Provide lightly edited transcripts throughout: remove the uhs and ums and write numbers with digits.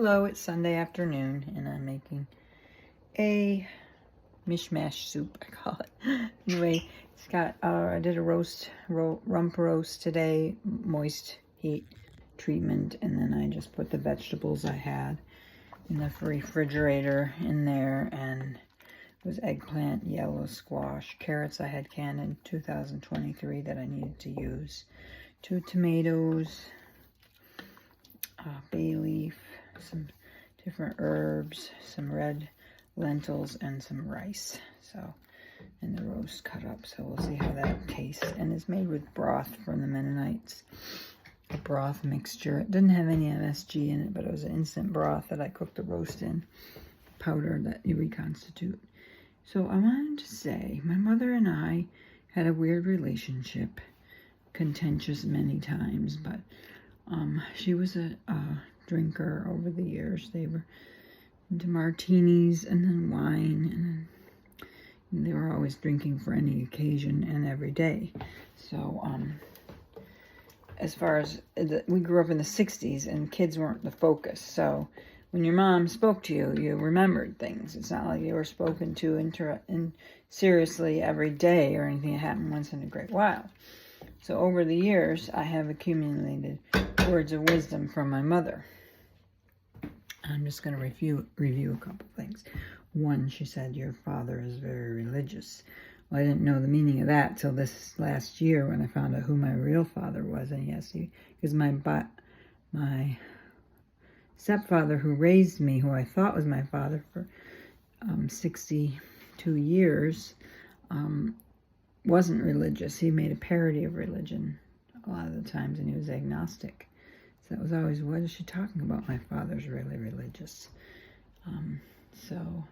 Hello, it's Sunday afternoon and I'm making a mishmash soup, I call it. Anyway, it's got, I did a rump roast today, moist heat treatment, and then I just put the vegetables I had in the refrigerator in there, and it was eggplant, yellow squash, carrots I had canned in 2023 that I needed to use, 2 tomatoes, bay leaf, some different herbs, some red lentils, and some rice. So, and the roast cut up. So we'll see how that tastes. And it's made with broth from the Mennonites. A broth mixture. It didn't have any MSG in it, but it was an instant broth that I cooked the roast in. Powder that you reconstitute. So I wanted to say, my mother and I had a weird relationship. Contentious many times, but she was a drinker over the years. They were into martinis and then wine, and they were always drinking for any occasion and every day. So as far as we grew up in the 60s and kids weren't the focus. So when your mom spoke to you, you remembered things. It's not like you were spoken to seriously every day or anything that happened once in a great while. So over the years, I have accumulated words of wisdom from my mother. I'm just going to review a couple things. One, she said, your father is very religious. Well, I didn't know the meaning of that till this last year when I found out who my real father was. And yes, because my stepfather who raised me, who I thought was my father for 62 years, wasn't religious. He made a parody of religion a lot of the times, and he was agnostic. So that was always, what is she talking about? My father's really religious. So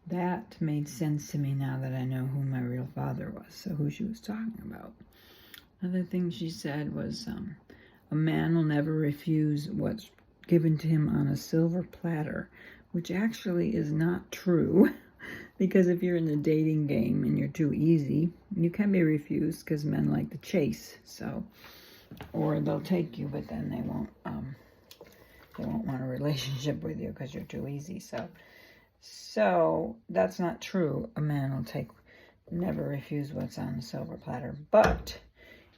that made sense to me now that I know who my real father was, so who she was talking about. Another thing she said was, a man will never refuse what's given to him on a silver platter, which actually is not true. Because if you're in the dating game and you're too easy, you can be refused because men like to chase. So, or they'll take you, but then they won't want a relationship with you because you're too easy. So that's not true. A man will never refuse what's on a silver platter. But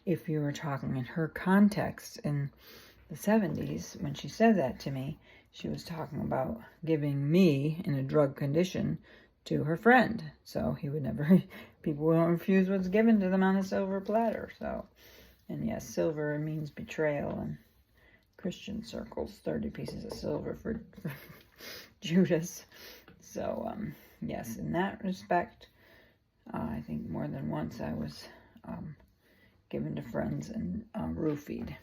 if you were talking in her context in the 70s, when she said that to me, she was talking about giving me in a drug condition to her friend. So he would never, people won't refuse what's given to them on a silver platter. So, and yes, silver means betrayal in Christian circles, 30 pieces of silver for Judas. So, yes, in that respect, I think more than once I was given to friends and roofied.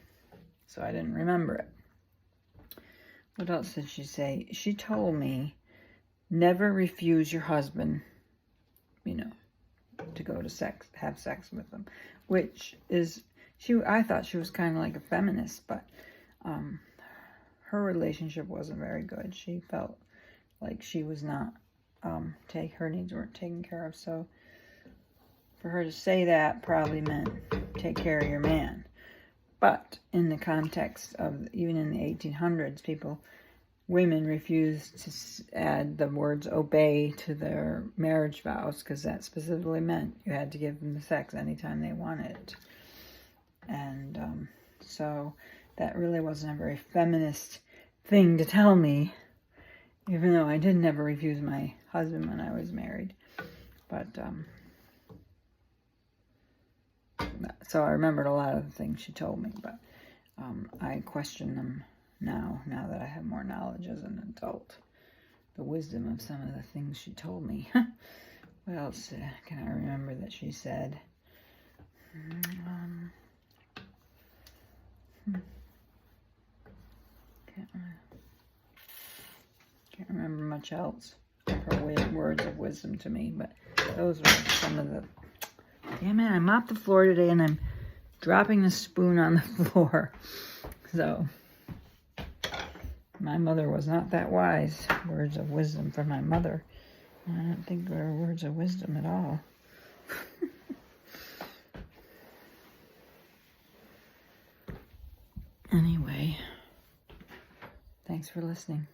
So I didn't remember it. What else did she say? She told me, never refuse your husband, to go to have sex with them, which is, I thought she was kind of like a feminist, but her relationship wasn't very good. She felt like she was not, her needs weren't taken care of. So for her to say that probably meant take care of your man. But in the context of, even in the 1800s, women refused to add the words obey to their marriage vows because that specifically meant you had to give them the sex anytime they wanted it. And so that really wasn't a very feminist thing to tell me, even though I did never refuse my husband when I was married. But so I remembered a lot of the things she told me, but I question them now that I have more knowledge as an adult. The wisdom of some of the things she told me. What else can I remember that she said? Can't remember much else of her words of wisdom to me, but those were some of the... Damn it, I mopped the floor today and I'm dropping the spoon on the floor. So... my mother was not that wise. Words of wisdom from my mother. I don't think they were words of wisdom at all. Anyway, thanks. Thanks for listening.